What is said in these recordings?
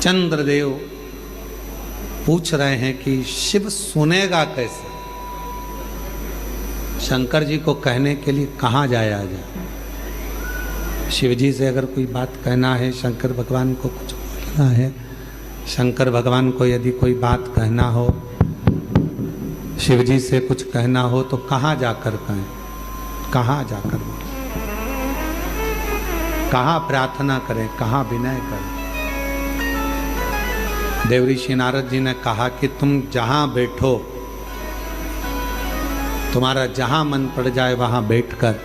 चंद्रदेव पूछ रहे हैं कि शिव सुनेगा कैसे। शंकर जी को कहने के लिए कहाँ जाया जाए। शिव जी से अगर कोई बात कहना है, शंकर भगवान को कुछ बोलना है, शंकर भगवान को यदि कोई बात कहना हो, शिव जी से कुछ कहना हो तो कहाँ जाकर कहें, कहाँ जाकर बोलें, कहाँ प्रार्थना करें, कहाँ विनय करें। देवऋषि नारद जी ने कहा कि तुम जहाँ बैठो, तुम्हारा जहाँ मन पड़ जाए वहाँ बैठकर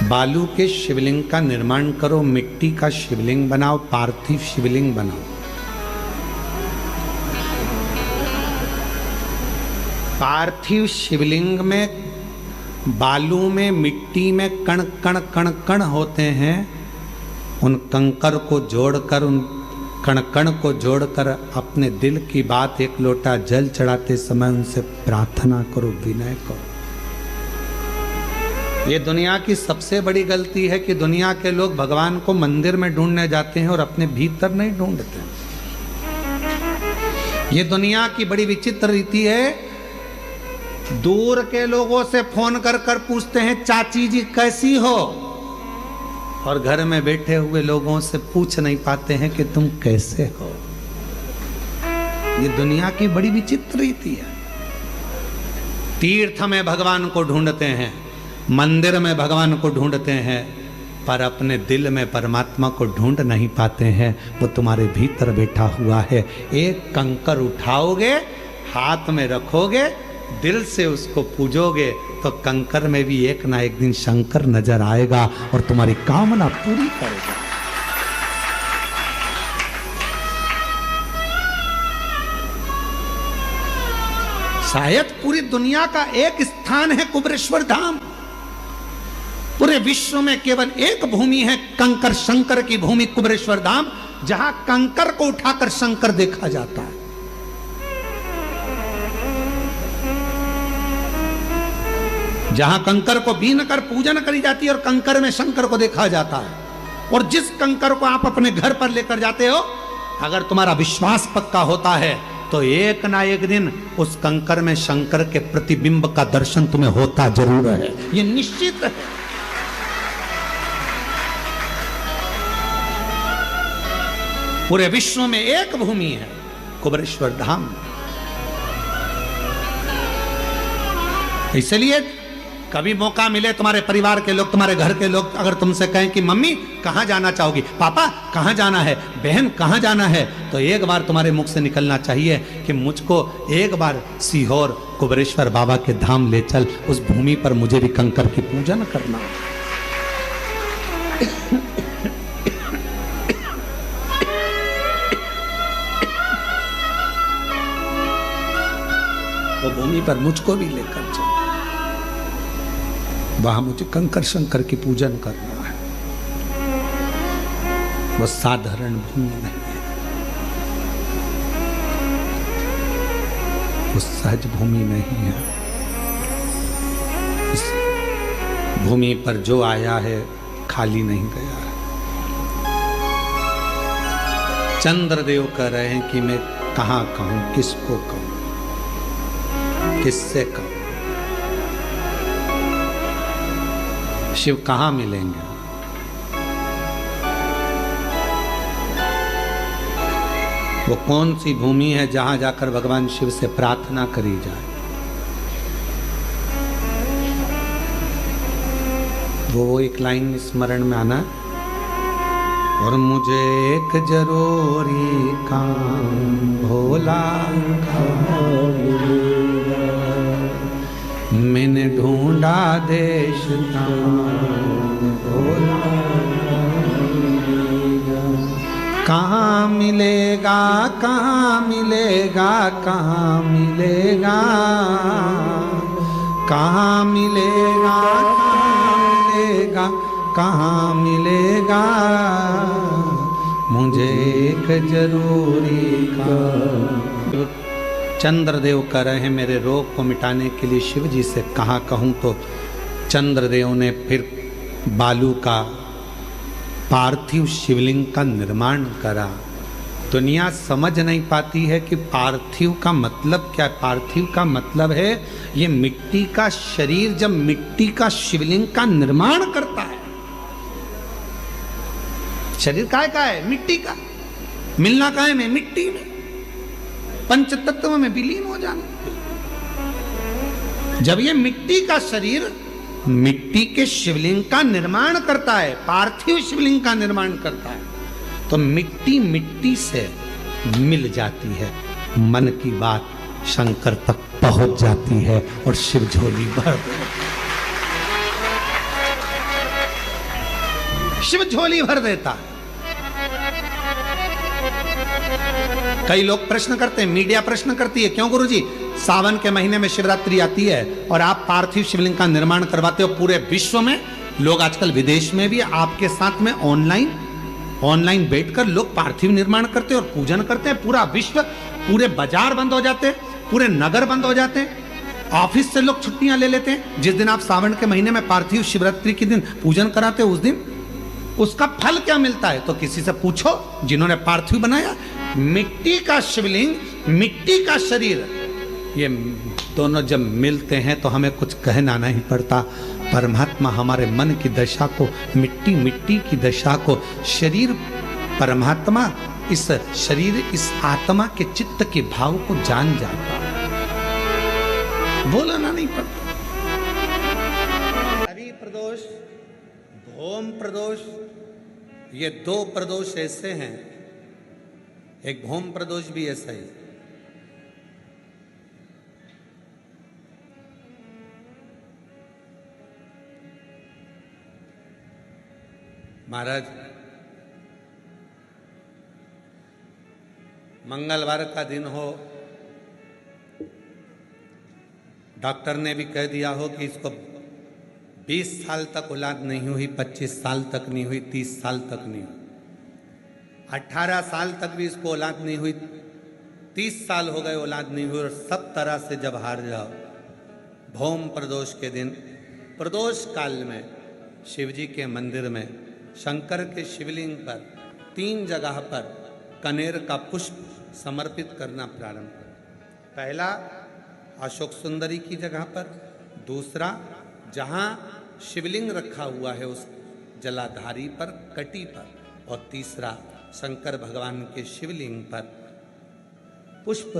बालू के शिवलिंग का निर्माण करो, मिट्टी का शिवलिंग बनाओ, पार्थिव शिवलिंग बनाओ। पार्थिव शिवलिंग में बालू में, मिट्टी में कण कण कण कण होते हैं। उन कंकर को जोड़कर, उन कण कण को जोड़कर अपने दिल की बात एक लोटा जल चढ़ाते समय उनसे प्रार्थना करो, विनय करो। ये दुनिया की सबसे बड़ी गलती है कि दुनिया के लोग भगवान को मंदिर में ढूंढने जाते हैं और अपने भीतर नहीं ढूंढते। ये दुनिया की बड़ी विचित्र रीति है। दूर के लोगों से फोन कर कर पूछते हैं चाची जी कैसी हो, और घर में बैठे हुए लोगों से पूछ नहीं पाते हैं कि तुम कैसे हो। ये दुनिया की बड़ी विचित्र रीति है। तीर्थ में भगवान को ढूंढते हैं, मंदिर में भगवान को ढूंढते हैं, पर अपने दिल में परमात्मा को ढूंढ नहीं पाते हैं। वो तुम्हारे भीतर बैठा हुआ है। एक कंकर उठाओगे, हाथ में रखोगे, दिल से उसको पूजोगे तो कंकर में भी एक ना एक दिन शंकर नजर आएगा और तुम्हारी कामना पूरी करेगा। शायद पूरी दुनिया का एक स्थान है कुबेरेश्वर धाम। पूरे विश्व में केवल एक भूमि है, कंकर शंकर की भूमि कुबेरेश्वर धाम, जहां कंकर को उठाकर शंकर देखा जाता है। जहां कंकर को बीन कर पूजन करी जाती है और कंकर में शंकर को देखा जाता है। और जिस कंकर को आप अपने घर पर लेकर जाते हो, अगर तुम्हारा विश्वास पक्का होता है तो एक ना एक दिन उस कंकर में शंकर के प्रतिबिंब का दर्शन तुम्हें होता जरूर है। ये निश्चित है। पूरे विश्व में एक भूमि है, कुबेरेश्वर धाम। इसलिए कभी मौका मिले, तुम्हारे परिवार के लोग, तुम्हारे घर के लोग अगर तुमसे कहें कि मम्मी कहाँ जाना चाहोगी, पापा कहाँ जाना है, बहन कहाँ जाना है, तो एक बार तुम्हारे मुख से निकलना चाहिए कि मुझको एक बार सीहोर कुबेरेश्वर बाबा के धाम ले चल, उस भूमि पर मुझे भी कंकर की पूजन करना। वो भूमि पर मुझको भी लेकर चल, वहां मुझे कंकर शंकर की पूजन करना है। वो साधारण भूमि नहीं है, वो सहज भूमि नहीं है। इस भूमि पर जो आया है खाली नहीं गया है। चंद्रदेव कह रहे हैं कि मैं कहाँ कहूं, किसको कहूं, किससे कहूं। शिव कहाँ मिलेंगे? वो कौन सी भूमि है जहां जाकर भगवान शिव से प्रार्थना करी जाए? वो एक लाइन स्मरण में आना, और मुझे एक जरूरी काम भोला मैंने ढूंढा देश का भोला, कहाँ मिलेगा, कहाँ मिलेगा, कहाँ मिलेगा, कहाँ मिलेगा, कहाँ मिलेगा, कहाँ मिलेगा, मुझे एक जरूरी काम। चंद्रदेव कह रहे हैं मेरे रोग को मिटाने के लिए शिव जी से कहाँ कहूँ, तो चंद्रदेव ने फिर बालू का पार्थिव शिवलिंग का निर्माण करा दुनिया समझ नहीं पाती है कि पार्थिव का मतलब क्या है। पार्थिव का मतलब है ये मिट्टी का शरीर जब मिट्टी का शिवलिंग का निर्माण करता है। शरीर काय का है? मिट्टी का। मिलना काय में? मिट्टी में। पंच तत्व में विलीन हो जाना। जब ये मिट्टी का शरीर मिट्टी के शिवलिंग का निर्माण करता है, पार्थिव शिवलिंग का निर्माण करता है, तो मिट्टी मिट्टी से मिल जाती है। मन की बात शंकर तक पहुंच जाती है और शिव झोली भर शिव झोली भर देता है। कई लोग प्रश्न करते हैं, मीडिया प्रश्न करती है, क्यों गुरुजी सावन के महीने में शिवरात्रि आती है और आप पार्थिव शिवलिंग का निर्माण करवाते हो। पूरे विश्व में लोग, आजकल विदेश में भी आपके साथ में ऑनलाइन बैठकर लोग पार्थिव निर्माण करते हैं और पूजन करते हैं। पूरा विश्व, पूरे बाजार बंद हो जाते हैं, पूरे नगर बंद हो जाते हैं, ऑफिस से लोग छुट्टियां ले लेते हैं। जिस दिन आप सावन के महीने में पार्थिव शिवरात्रि के दिन पूजन कराते हो, उस दिन उसका फल क्या मिलता है? तो किसी से पूछो जिन्होंने पार्थिव बनाया। मिट्टी का शिवलिंग, मिट्टी का शरीर, ये दोनों जब मिलते हैं तो हमें कुछ कहना नहीं पड़ता। परमात्मा हमारे मन की दशा को, मिट्टी मिट्टी की दशा को, शरीर परमात्मा इस शरीर, इस आत्मा के चित्त के भाव को जान जाता है। बोलना नहीं पड़ता। रवि प्रदोष, भौम प्रदोष, ये दो प्रदोष ऐसे हैं। एक भौम प्रदोष भी ऐसा ही। महाराज, मंगलवार का दिन हो, डॉक्टर ने भी कह दिया हो कि इसको 20 साल तक औलाद नहीं हुई, 25 साल तक नहीं हुई, 30 साल तक नहीं हुई, 18 साल तक भी इसको औलाद नहीं हुई, 30 साल हो गए औलाद नहीं हुई, और सब तरह से जब हार जाओ, भौम प्रदोष के दिन, प्रदोष काल में शिवजी के मंदिर में शंकर के शिवलिंग पर 3 जगह पर कनेर का पुष्प समर्पित करना प्रारंभ कर। पहला अशोक सुंदरी की जगह पर, दूसरा जहाँ शिवलिंग रखा हुआ है उस जलाधारी पर, कटी पर, और तीसरा शंकर भगवान के शिवलिंग पर पुष्प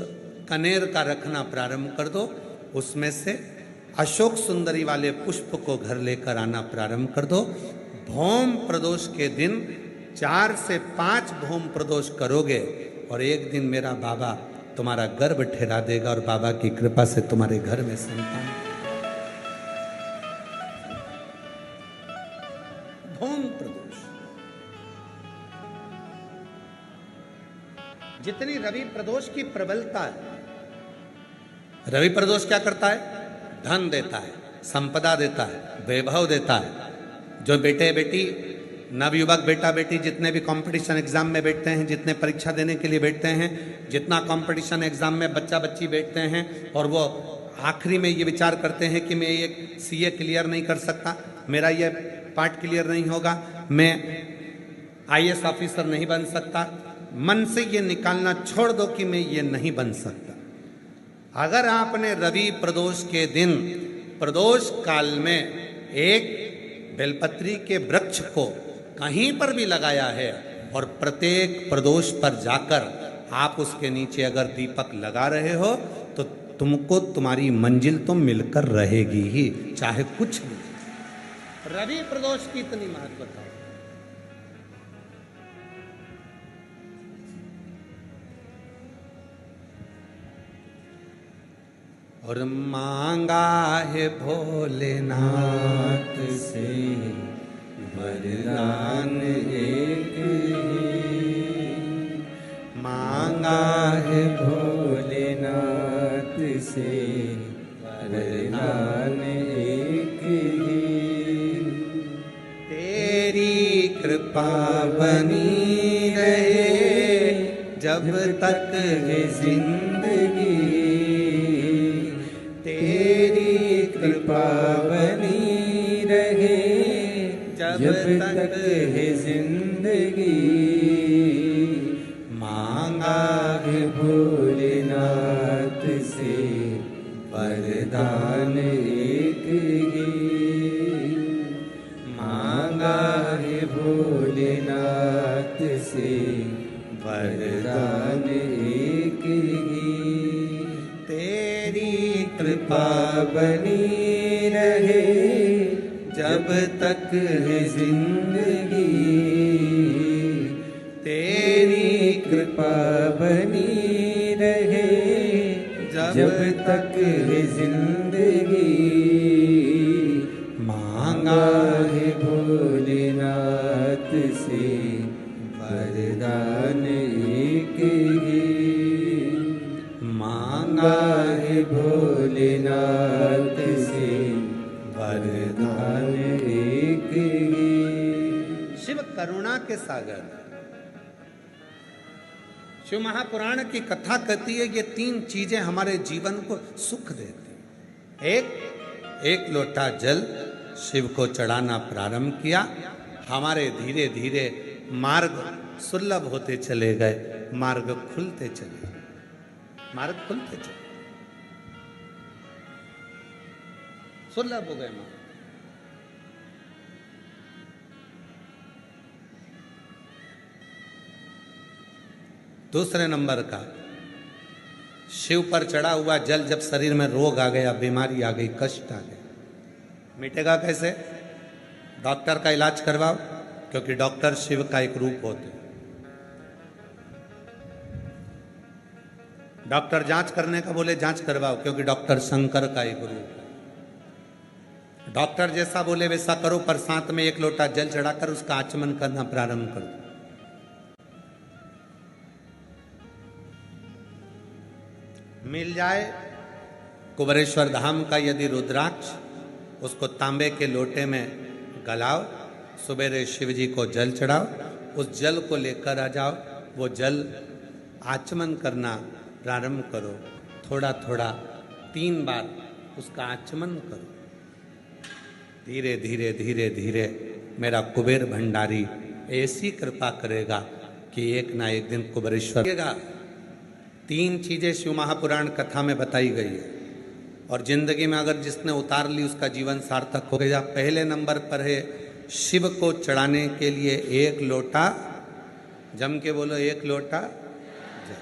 कनेर का रखना प्रारंभ कर दो। उसमें से अशोक सुंदरी वाले पुष्प को घर लेकर आना प्रारंभ कर दो। भौम प्रदोष के दिन 4 से 5 भौम प्रदोष करोगे और एक दिन मेरा बाबा तुम्हारा गर्भ ठहरा देगा और बाबा की कृपा से तुम्हारे घर में संतान। भौम प्रदोष। जितनी रवि प्रदोष की प्रबलता है, रवि प्रदोष क्या करता है? धन देता है, संपदा देता है, वैभव देता है। जो बेटे बेटी, नवयुवक बेटा बेटी जितने भी कंपटीशन एग्जाम में बैठते हैं, जितने परीक्षा देने के लिए बैठते हैं, जितना कंपटीशन एग्जाम में बच्चा बच्ची बैठते हैं और वो आखिरी में ये विचार करते हैं कि मैं ये सीए क्लियर नहीं कर सकता, मेरा ये पार्ट क्लियर नहीं होगा, मैं आईएएस ऑफिसर नहीं बन सकता, मन से ये निकालना छोड़ दो कि मैं ये नहीं बन सकता। अगर आपने रवि प्रदोष के दिन प्रदोष काल में एक बेलपत्री के वृक्ष को कहीं पर भी लगाया है और प्रत्येक प्रदोष पर जाकर आप उसके नीचे अगर दीपक लगा रहे हो तो तुमको तुम्हारी मंजिल तो मिलकर रहेगी ही, चाहे कुछ भी। रवि प्रदोष की इतनी महत्वता। और मांगा है भोलेनाथ से वरदान एक ही, मांगा है भोलेनाथ से वरदान एक ही, तेरी कृपा बनी रहे जब तक है जिंदगी, तेरी कृपा बनी रहे जब तक है जिंदगी, माँ वरदान एक ही मांगा है भोलेनाथ से, वरदान एक ही। तेरी कृपा बनी रहे जब तक है जिंदगी, तेरी कृपा बनी रहे जब तक है जिंदगी। मांगा है भोलेनाथ से, वरदान एक ही मांगा है भोलेनाथ से, वरदान एक ही। शिव करुणा के सागर। शिव महापुराण की कथा कहती है ये तीन चीजें हमारे जीवन को सुख देती। एक लोटा जल शिव को चढ़ाना प्रारंभ किया, हमारे धीरे धीरे मार्ग सुलभ होते चले गए, मार्ग खुलते चले, मार्ग खुलते चले, सुलभ हो गए मार्ग। दूसरे नंबर का, शिव पर चढ़ा हुआ जल जब शरीर में रोग आ गया, बीमारी आ गई, कष्ट आ गया, मिटेगा कैसे? डॉक्टर का इलाज करवाओ, क्योंकि डॉक्टर शिव का एक रूप होते हैं। डॉक्टर जांच करने का बोले जांच करवाओ, क्योंकि डॉक्टर शंकर का एक रूप है। डॉक्टर जैसा बोले वैसा करो, पर साथ में एक लोटा जल चढ़ाकर उसका आचमन करना प्रारंभ कर दो। मिल जाए कुबेरेश्वर धाम का यदि रुद्राक्ष, उसको तांबे के लोटे में गलाओ, सुबेरे शिव जी को जल चढ़ाओ, उस जल को लेकर आ जाओ, वो जल आचमन करना प्रारंभ करो, थोड़ा थोड़ा 3 बार उसका आचमन करो। धीरे धीरे धीरे धीरे मेरा कुबेर भंडारी ऐसी कृपा करेगा कि एक ना एक दिन कुबेरेश्वर। 3 चीजें शिव महापुराण कथा में बताई गई है, और जिंदगी में अगर जिसने उतार ली उसका जीवन सार्थक हो गया। पहले नंबर पर है शिव को चढ़ाने के लिए 1 लोटा, जम के बोलो 1 लोटा जल।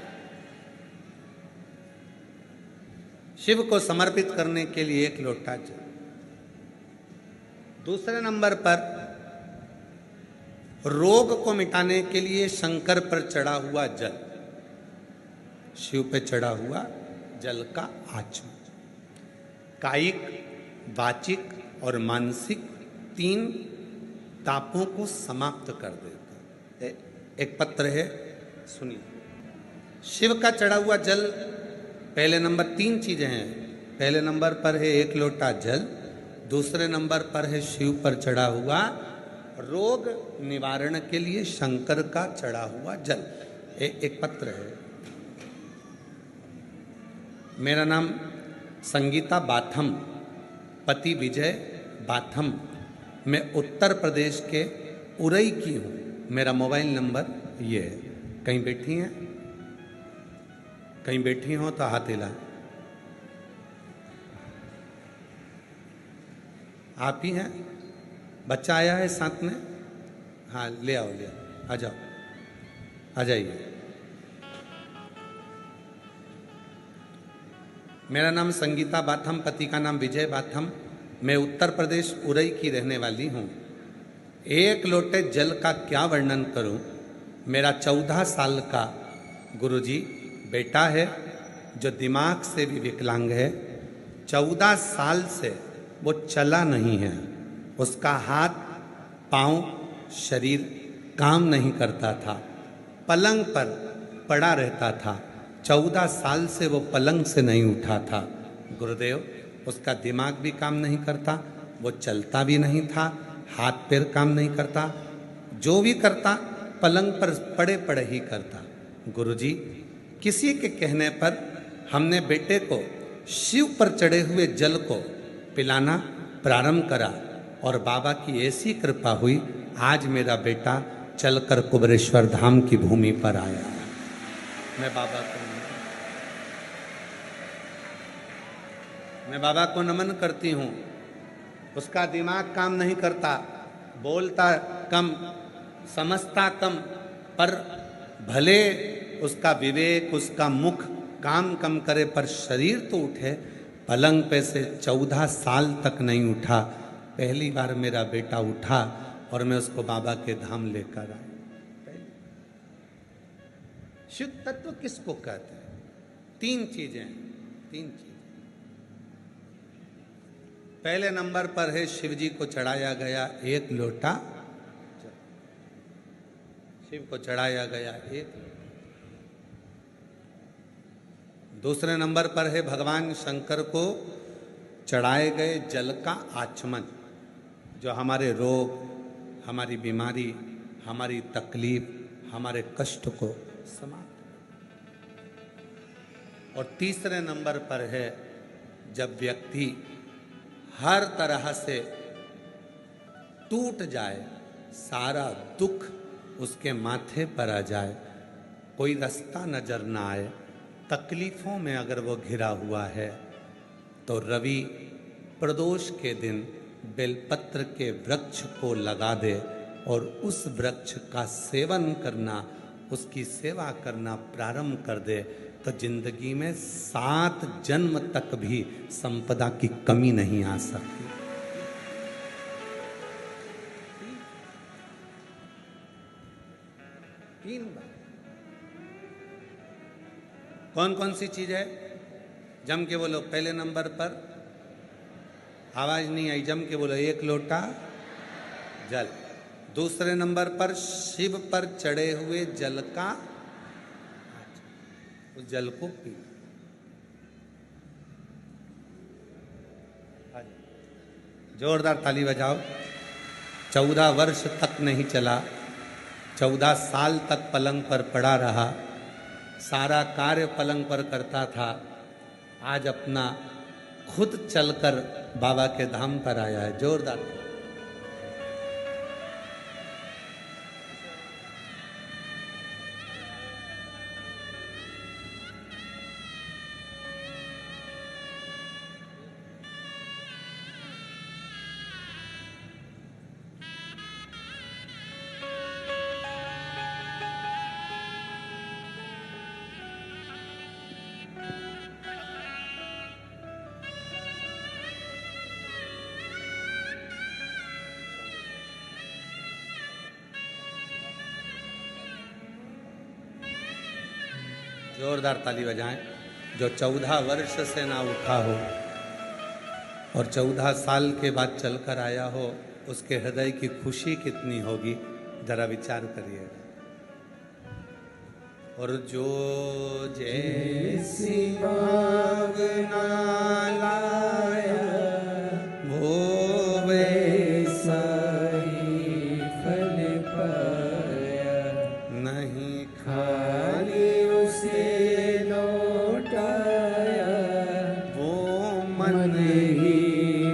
शिव को समर्पित करने के लिए 1 लोटा जल। दूसरे नंबर पर रोग को मिटाने के लिए शंकर पर चढ़ा हुआ जल, शिव पे चढ़ा हुआ जल का आचमन कायिक, वाचिक और मानसिक 3 तापों को समाप्त कर देता है। एक पत्र है, सुनिए। शिव का चढ़ा हुआ जल, पहले नंबर 3 चीजें हैं। पहले नंबर पर है 1 लोटा जल, दूसरे नंबर पर है शिव पर चढ़ा हुआ रोग निवारण के लिए शंकर का चढ़ा हुआ जल। एक पत्र है। मेरा नाम संगीता बाथम, पति विजय बाथम, मैं उत्तर प्रदेश के उरई की हूँ। मेरा मोबाइल नंबर ये है। कहीं बैठी हैं? कहीं बैठी हो तो हाथ हिला। आप ही हैं? बच्चा आया है साथ में? हाँ, ले आओ, आ जाओ, आ जाइए। मेरा नाम संगीता बाथम, पति का नाम विजय बाथम, मैं उत्तर प्रदेश उरई की रहने वाली हूँ। 1 लोटे जल का क्या वर्णन करूँ। मेरा 14 साल का गुरुजी बेटा है, जो दिमाग से भी विकलांग है। 14 साल से वो चला नहीं है, उसका हाथ पाँव शरीर काम नहीं करता था, पलंग पर पड़ा रहता था। 14 साल से वो पलंग से नहीं उठा था। गुरुदेव, उसका दिमाग भी काम नहीं करता, वो चलता भी नहीं था, हाथ पैर काम नहीं करता, जो भी करता पलंग पर पड़े पड़े ही करता। गुरुजी, किसी के कहने पर हमने बेटे को शिव पर चढ़े हुए जल को पिलाना प्रारंभ करा, और बाबा की ऐसी कृपा हुई, आज मेरा बेटा चलकर कुबेरेश्वर धाम की भूमि पर आया। मैं बाबा को मैं बाबा को नमन करती हूँ, उसका दिमाग काम नहीं करता, बोलता कम, समझता कम, पर भले उसका विवेक, उसका मुख काम कम करे, पर शरीर तो उठे। पलंग पे से 14 साल तक नहीं उठा। पहली बार मेरा बेटा उठा और मैं उसको बाबा के धाम लेकर आया। शुद्ध तत्व किसको कहते हैं? 3 चीजें, 3 चीजें। पहले नंबर पर है शिव जी को चढ़ाया गया 1 लोटा, शिव को चढ़ाया गया 1। दूसरे नंबर पर है भगवान शंकर को चढ़ाए गए जल का आचमन, जो हमारे रोग, हमारी बीमारी, हमारी तकलीफ, हमारे कष्ट को समाप्त। और तीसरे नंबर पर है जब व्यक्ति हर तरह से टूट जाए, सारा दुख उसके माथे पर आ जाए, कोई रास्ता नजर ना आए, तकलीफों में अगर वो घिरा हुआ है, तो रवि प्रदोष के दिन बेलपत्र के वृक्ष को लगा दे और उस वृक्ष का सेवन करना, उसकी सेवा करना प्रारंभ कर दे, तो जिंदगी में 7 जन्म तक भी संपदा की कमी नहीं आ सकती। तीन बार। कौन कौन सी चीज है? जम के बोलो। पहले नंबर पर, आवाज नहीं आई, जम के बोलो, 1 लोटा जल। दूसरे नंबर पर शिव पर चढ़े हुए जल का, उस जल को पी। जोरदार ताली बजाओ। 14 वर्ष तक नहीं चला, 14 साल तक पलंग पर पड़ा रहा, सारा कार्य पलंग पर करता था। आज अपना खुद चलकर बाबा के धाम पर आया है। जोरदार। जोरदार ताली बजाएं। जो 14 वर्ष से ना उठा हो और 14 साल के बाद चलकर आया हो, उसके हृदय की खुशी कितनी होगी, जरा विचार करिए। और जो जैसी भावना लाया वो वैसा ही फल पाया, नहीं खाली उसे लौटाया, वो मन ही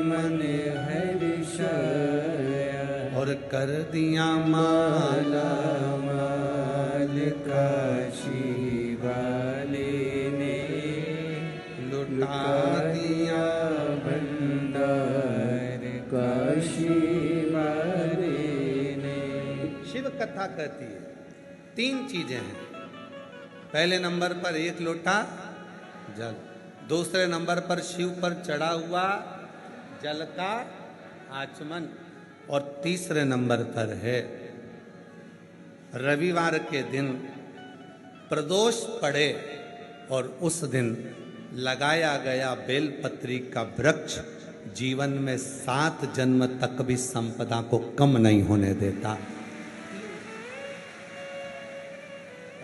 मन हर्षाया, और कर दिया माला माल काशी वाले ने, लुटा दिया भंडार काशी वाले ने। शिव कथा कहती है 3 चीजें हैं। पहले नंबर पर 1 लोटा जल, दूसरे नंबर पर शिव पर चढ़ा हुआ जल का आचमन, और तीसरे नंबर पर है रविवार के दिन प्रदोष पड़े और उस दिन लगाया गया बेलपत्री का वृक्ष जीवन में 7 जन्म तक भी संपदा को कम नहीं होने देता।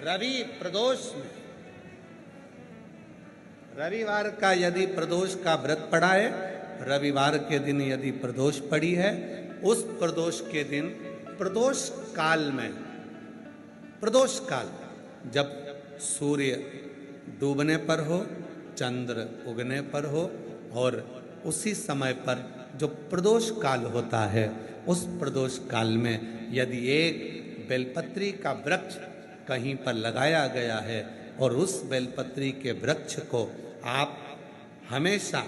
रवि प्रदोष में, रविवार का यदि प्रदोष का व्रत पड़ा है, रविवार के दिन यदि प्रदोष पड़ी है, उस प्रदोष के दिन, प्रदोष काल में, प्रदोष काल जब सूर्य डूबने पर हो, चंद्र उगने पर हो, और उसी समय पर जो प्रदोष काल होता है, उस प्रदोष काल में यदि एक बेलपत्री का वृक्ष कहीं पर लगाया गया है और उस बेलपत्री के वृक्ष को आप हमेशा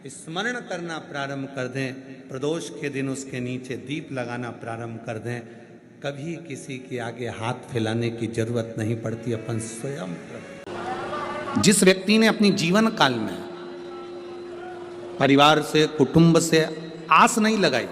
स्मरण करना प्रारंभ कर दें, प्रदोष के दिन उसके नीचे दीप लगाना प्रारंभ कर दें, कभी किसी के आगे हाथ फैलाने की जरूरत नहीं पड़ती। अपन स्वयं जिस व्यक्ति ने अपनी जीवन काल में परिवार से, कुटुंब से आस नहीं लगाई,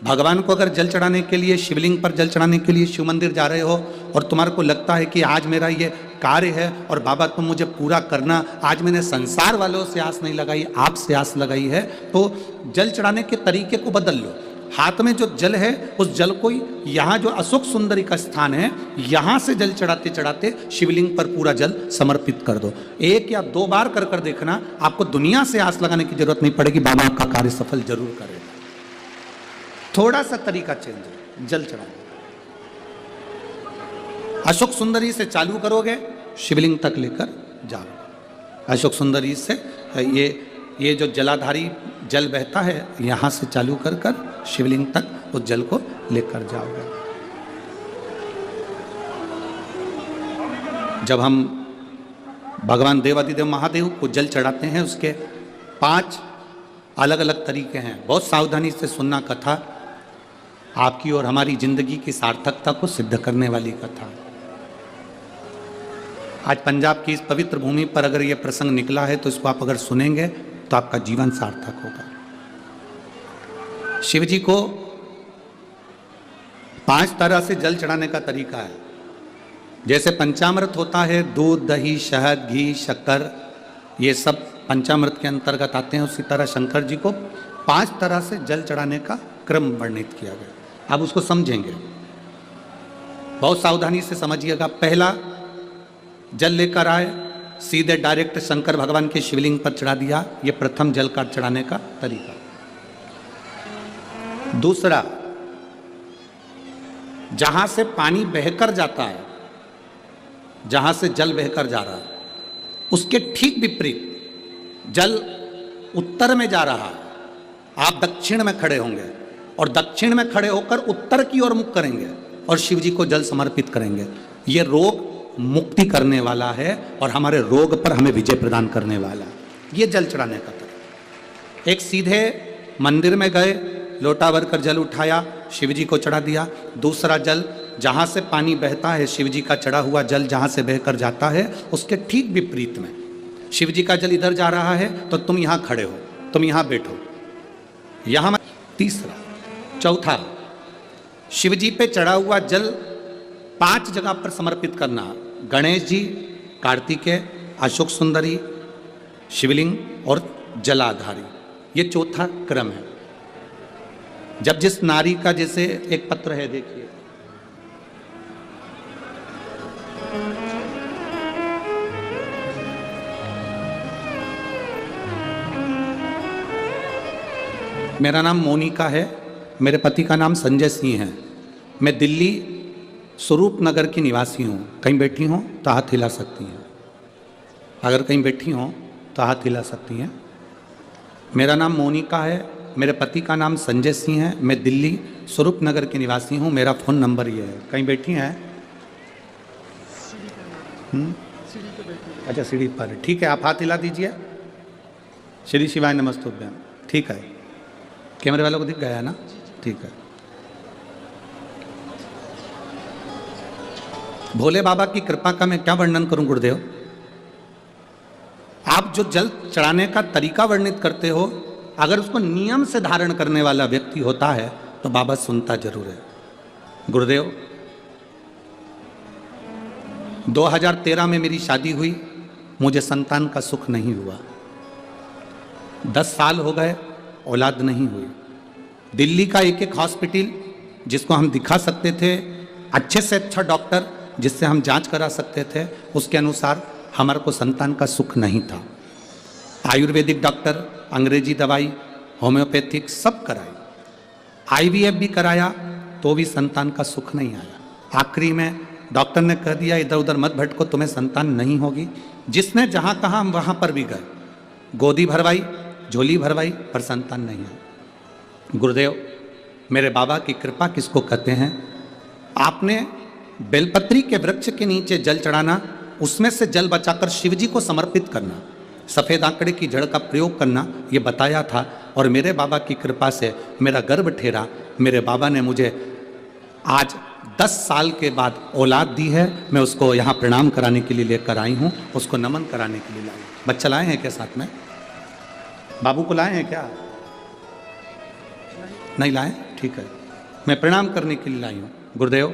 भगवान को अगर जल चढ़ाने के लिए, शिवलिंग पर जल चढ़ाने के लिए शिव मंदिर जा रहे हो और तुम्हारे को लगता है कि आज मेरा ये कार्य है और बाबा तुम मुझे पूरा करना, आज मैंने संसार वालों से आस नहीं लगाई, आपसे आस लगाई है, तो जल चढ़ाने के तरीके को बदल लो। हाथ में जो जल है उस जल को यहाँ जो अशोक सुंदरी का स्थान है, यहाँ से जल चढ़ाते चढ़ाते शिवलिंग पर पूरा जल समर्पित कर दो। 1 या 2 बार कर कर देखना, आपको दुनिया से आस लगाने की जरूरत नहीं पड़ेगी, बाबा आपका कार्य सफल जरूर करेगा। थोड़ा सा तरीका चेंज है जल चढ़ाने। अशोक सुंदरी से चालू करोगे, शिवलिंग तक लेकर जाओ। अशोक सुंदरी से ये जो जलाधारी जल बहता है, यहां से चालू कर कर शिवलिंग तक उस जल को लेकर जाओगे। जब हम भगवान देवादिदेव महादेव को जल चढ़ाते हैं, उसके 5 अलग अलग तरीके हैं। बहुत सावधानी से सुनना कथा, आपकी और हमारी जिंदगी की सार्थकता को सिद्ध करने वाली कथा। आज पंजाब की इस पवित्र भूमि पर अगर यह प्रसंग निकला है तो इसको आप अगर सुनेंगे तो आपका जीवन सार्थक होगा। शिव जी को 5 तरह से जल चढ़ाने का तरीका है। जैसे पंचामृत होता है, दूध, दही, शहद, घी, शक्कर, ये सब पंचामृत के अंतर्गत आते हैं, उसी तरह शंकर जी को 5 तरह से जल चढ़ाने का क्रम वर्णित किया गया। आप उसको समझेंगे, बहुत सावधानी से समझिएगा। पहला, जल लेकर आए, सीधे डायरेक्ट शंकर भगवान के शिवलिंग पर चढ़ा दिया, ये प्रथम जल का चढ़ाने का तरीका। दूसरा, जहां से पानी बहकर जाता है, जहां से जल बहकर जा रहा है, उसके ठीक विपरीत जल उत्तर में जा रहा है, आप दक्षिण में खड़े होंगे और दक्षिण में खड़े होकर उत्तर की ओर मुख करेंगे और शिव जी को जल समर्पित करेंगे। ये रोग मुक्ति करने वाला है और हमारे रोग पर हमें विजय प्रदान करने वाला है। ये जल चढ़ाने का तरीका। एक, सीधे मंदिर में गए, लोटा भर कर जल उठाया, शिव जी को चढ़ा दिया। दूसरा जल, जहाँ से पानी बहता है, शिव जी का चढ़ा हुआ जल जहाँ से बहकर जाता है, उसके ठीक विपरीत में शिव जी का जल इधर जा रहा है तो तुम यहाँ खड़े हो, तुम यहाँ बैठो, यहाँ। तीसरा, चौथा, शिव जी पे चढ़ा हुआ जल 5 जगह पर समर्पित करना। गणेश जी, कार्तिकेय, अशोक सुंदरी, शिवलिंग और जलाधारी, ये चौथा क्रम है। जब जिस नारी का, जैसे एक पत्र है, देखिए, मेरा नाम मोनिका है, मेरे पति का नाम संजय सिंह है, मैं दिल्ली स्वरूप नगर की निवासी हूँ। कहीं बैठी हों तो हाथ हिला सकती हैं, अगर कहीं बैठी हों तो हाथ हिला सकती हैं। मेरा नाम मोनिका है, मेरे पति का नाम संजय सिंह है, मैं दिल्ली स्वरूप नगर की निवासी हूँ, मेरा फ़ोन नंबर ये है। कहीं बैठी हैं? अच्छा, सीढ़ी पर, ठीक है, आप हाथ हिला दीजिए। श्री शिवाय नमस्तुभ्यम, ठीक है। कैमरे वालों को दिख गया है ना? ठीक है। भोले बाबा की कृपा का मैं क्या वर्णन करूं गुरुदेव। आप जो जल चढ़ाने का तरीका वर्णित करते हो, अगर उसको नियम से धारण करने वाला व्यक्ति होता है तो बाबा सुनता जरूर है। गुरुदेव, 2013 में मेरी शादी हुई, मुझे संतान का सुख नहीं हुआ। 10 साल हो गए, औलाद नहीं हुई। दिल्ली का एक हॉस्पिटल जिसको हम दिखा सकते थे, अच्छे से अच्छा डॉक्टर जिससे हम जांच करा सकते थे, उसके अनुसार हमारे को संतान का सुख नहीं था। आयुर्वेदिक डॉक्टर, अंग्रेजी दवाई, होम्योपैथिक सब कराई, IVF भी कराया तो भी संतान का सुख नहीं आया। आखिरी में डॉक्टर ने कह दिया, इधर उधर मत भटको, तुम्हें संतान नहीं होगी। जिसने जहाँ कहा हम वहाँ पर भी गए, गोदी भरवाई, झोली भरवाई, पर संतान नहीं है। गुरुदेव, मेरे बाबा की कृपा किसको कहते हैं? आपने बेलपत्री के वृक्ष के नीचे जल चढ़ाना, उसमें से जल बचाकर शिव जी को समर्पित करना, सफ़ेद आंकड़े की जड़ का प्रयोग करना ये बताया था। और मेरे बाबा की कृपा से मेरा गर्भ ठेरा, मेरे बाबा ने मुझे आज 10 साल के बाद औलाद दी है। मैं उसको यहाँ प्रणाम कराने के लिए लेकर आई हूँ, उसको नमन कराने के लिए लाई। बच्चा लाए हैं क्या साथ में? बाबू को लाए हैं क्या? नहीं लाए? ठीक है, मैं प्रणाम करने के लिए लाई हूँ। गुरुदेव,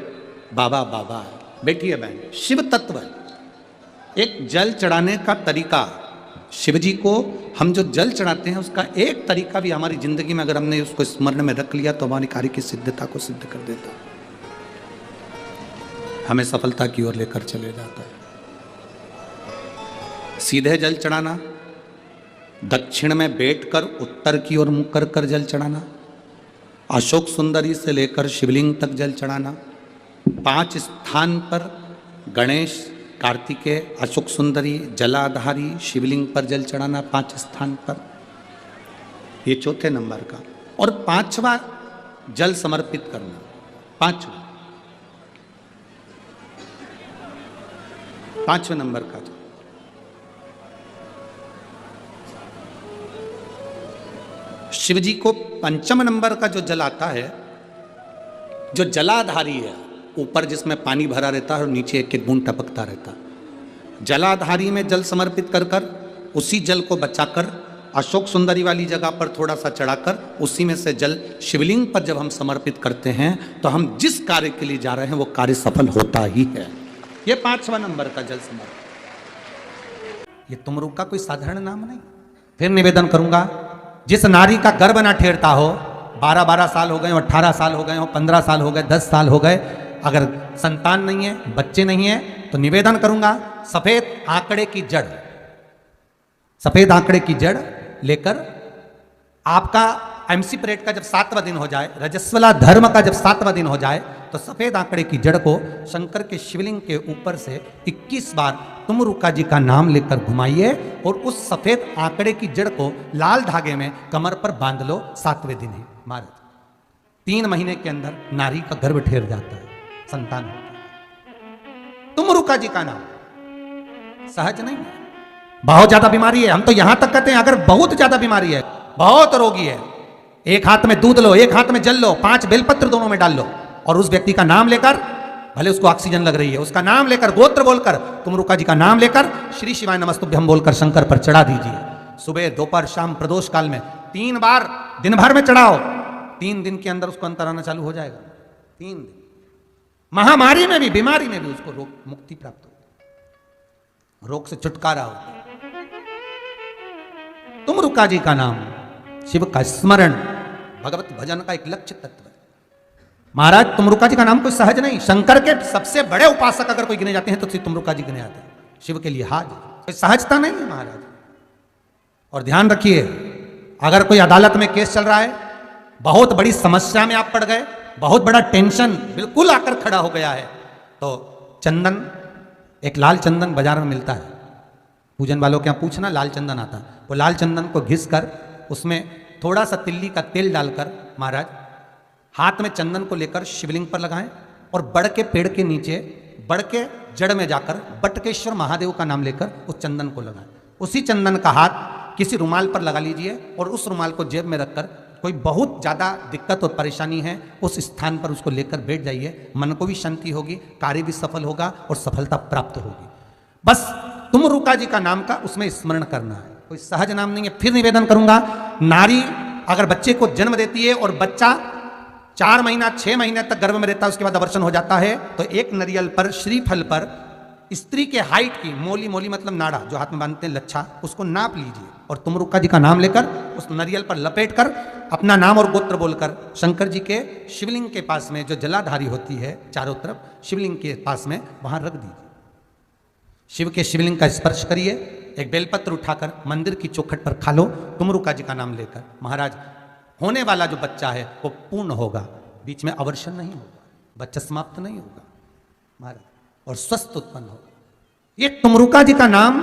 बाबा बाबा बैठी है बहन। शिव तत्व एक जल चढ़ाने का तरीका, शिव जी को हम जो जल चढ़ाते हैं उसका एक तरीका भी हमारी जिंदगी में अगर हमने उसको स्मरण में रख लिया तो हमारी कार्य की सिद्धता को सिद्ध कर देता, हमें सफलता की ओर लेकर चले जाता है। सीधे जल चढ़ाना, दक्षिण में बैठकर उत्तर की ओर मुख कर कर जल चढ़ाना, अशोक सुंदरी से लेकर शिवलिंग तक जल चढ़ाना, 5 स्थान पर गणेश, कार्तिकेय, अशोक सुंदरी, जलाधारी, शिवलिंग पर जल चढ़ाना 5 स्थान पर, ये चौथे नंबर का। और 5वां जल समर्पित करना, 5वें नंबर का। शिव जी को 5वें नंबर का जो जल आता है, जो जलाधारी है, ऊपर जिसमें पानी भरा रहता है और नीचे एक एक बूंद टपकता रहता है, जलाधारी में जल समर्पित कर कर उसी जल को बचाकर अशोक सुंदरी वाली जगह पर थोड़ा सा चढ़ाकर उसी में से जल शिवलिंग पर जब हम समर्पित करते हैं तो हम जिस कार्य के लिए जा रहे हैं वो कार्य सफल होता ही है। ये 5वां नंबर का जल समर्पण। ये तुमरू का कोई साधारण नाम नहीं। फिर निवेदन करूंगा, जिस नारी का गर्भ ना ठेरता हो, 12-12 साल हो गए हो, 18 साल हो गए हो, 15 साल हो गए, 10 साल हो गए, अगर संतान नहीं है, बच्चे नहीं है, तो निवेदन करूंगा सफेद आंकड़े की जड़, सफेद आंकड़े की जड़ लेकर आपका एमसी परेड का जब 7वां दिन हो जाए, रजस्वला धर्म का जब 7वां दिन हो जाए, तो सफेद आंकड़े की जड़ को शंकर के शिवलिंग के ऊपर से 21 बार तुमरुका जी का नाम लेकर घुमाइए और उस सफेद आंकड़े की जड़ को लाल धागे में कमर पर बांध लो। 7वें दिन है महाराज, 3 महीने के अंदर नारी का गर्भ ठेर जाता है, संतान होता है। तुमरुका जी का नाम सहज नहीं है। बहुत ज्यादा बीमारी है, हम तो यहां तक कहते हैं अगर बहुत ज्यादा बीमारी है, बहुत रोगी है, एक हाथ में दूध लो, एक हाथ में जल लो, 5 बेलपत्र दोनों में डाल लो और उस व्यक्ति का नाम लेकर, भले उसको ऑक्सीजन लग रही है, उसका नाम लेकर, गोत्र बोलकर, तुमरुका जी का नाम लेकर श्री शिवाय नमस्तुभ्यम बोलकर शंकर पर चढ़ा दीजिए। सुबह, दोपहर, शाम, प्रदोष काल में 3 बार दिन भर में चढ़ाओ। 3 दिन के अंदर उसको अंतर आना चालू हो जाएगा। 3 दिन। महामारी में भी, बीमारी में भी उसको रोग मुक्ति प्राप्त हो, रोग से छुटकारा होता है। तुमरुका जी का नाम, शिव का स्मरण, भगवत भजन का एक लक्ष्य तत्व है। महाराज तुमरुका जी का नाम कोई सहज नहीं। शंकर के सबसे बड़े उपासक अगर कोई गिने जाते हैं तो श्री तुमरुका जी गिने जाते हैं। शिव के लिए हाज कोई सहजता नहीं है महाराज। और ध्यान रखिए, अगर कोई अदालत में केस चल रहा है, बहुत बड़ी समस्या में आप पड़ गए, बहुत बड़ा टेंशन बिल्कुल आकर खड़ा हो गया है, तो चंदन, एक लाल चंदन बाजार में मिलता है, पूजन वालों के यहाँ पूछना, लाल चंदन आता है। वो लाल चंदन को घिस कर उसमें थोड़ा सा तिल्ली का तेल डालकर महाराज हाथ में चंदन को लेकर शिवलिंग पर लगाएं और बड़ के पेड़ के नीचे, बड़ के जड़ में जाकर बटकेश्वर महादेव का नाम लेकर उस चंदन को लगाएं। उसी चंदन का हाथ किसी रुमाल पर लगा लीजिए और उस रुमाल को जेब में रखकर कोई बहुत ज़्यादा दिक्कत और परेशानी है उस स्थान पर उसको लेकर बैठ जाइए। मन को भी शांति होगी, कार्य भी सफल होगा और सफलता प्राप्त होगी। बस तुमरुका जी का नाम का उसमें स्मरण करना है, कोई सहज नाम नहीं है। फिर निवेदन करूंगा, नारी अगर बच्चे को जन्म देती है और बच्चा 4 महीना 6 महीने तक गर्भ में रहता है, उसके बाद अवर्षण हो जाता है, तो एक नरियल पर, श्रीफल पर स्त्री के हाइट की, मोली, मोली मतलब नाड़ा जो हाथ में बांधते हैं, लच्छा, उसको नाप लीजिए और तुमरुका जी का नाम लेकर उस नरियल पर लपेट कर अपना नाम और गोत्र बोलकर शंकर जी के शिवलिंग के पास में जो जलाधारी होती है चारों तरफ, शिवलिंग के पास में वहां रख दीजिए। शिव के शिवलिंग का स्पर्श करिए, एक बेलपत्र उठाकर मंदिर की चौखट पर खा लो तुमरुका जी का नाम लेकर। महाराज होने वाला जो बच्चा है वो पूर्ण होगा, बीच में अवर्षण नहीं होगा, बच्चा समाप्त नहीं होगा महाराज, और स्वस्थ उत्पन्न होगा। ये तुमरुका जी का नाम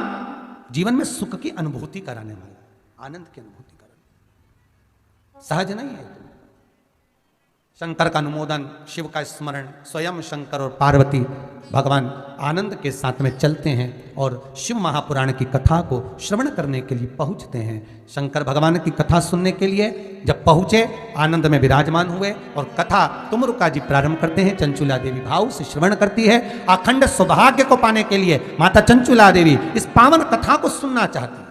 जीवन में सुख की अनुभूति कराने वाला, आनंद की अनुभूति कराने, सहज नहीं है। शंकर का अनुमोदन, शिव का स्मरण, स्वयं शंकर और पार्वती भगवान आनंद के साथ में चलते हैं और शिव महापुराण की कथा को श्रवण करने के लिए पहुंचते हैं। शंकर भगवान की कथा सुनने के लिए जब पहुंचे, आनंद में विराजमान हुए और कथा तुमरुका जी प्रारंभ करते हैं। चंचुला देवी भाव से श्रवण करती है। अखंड सौभाग्य को पाने के लिए माता चंचुला देवी इस पावन कथा को सुनना चाहती है।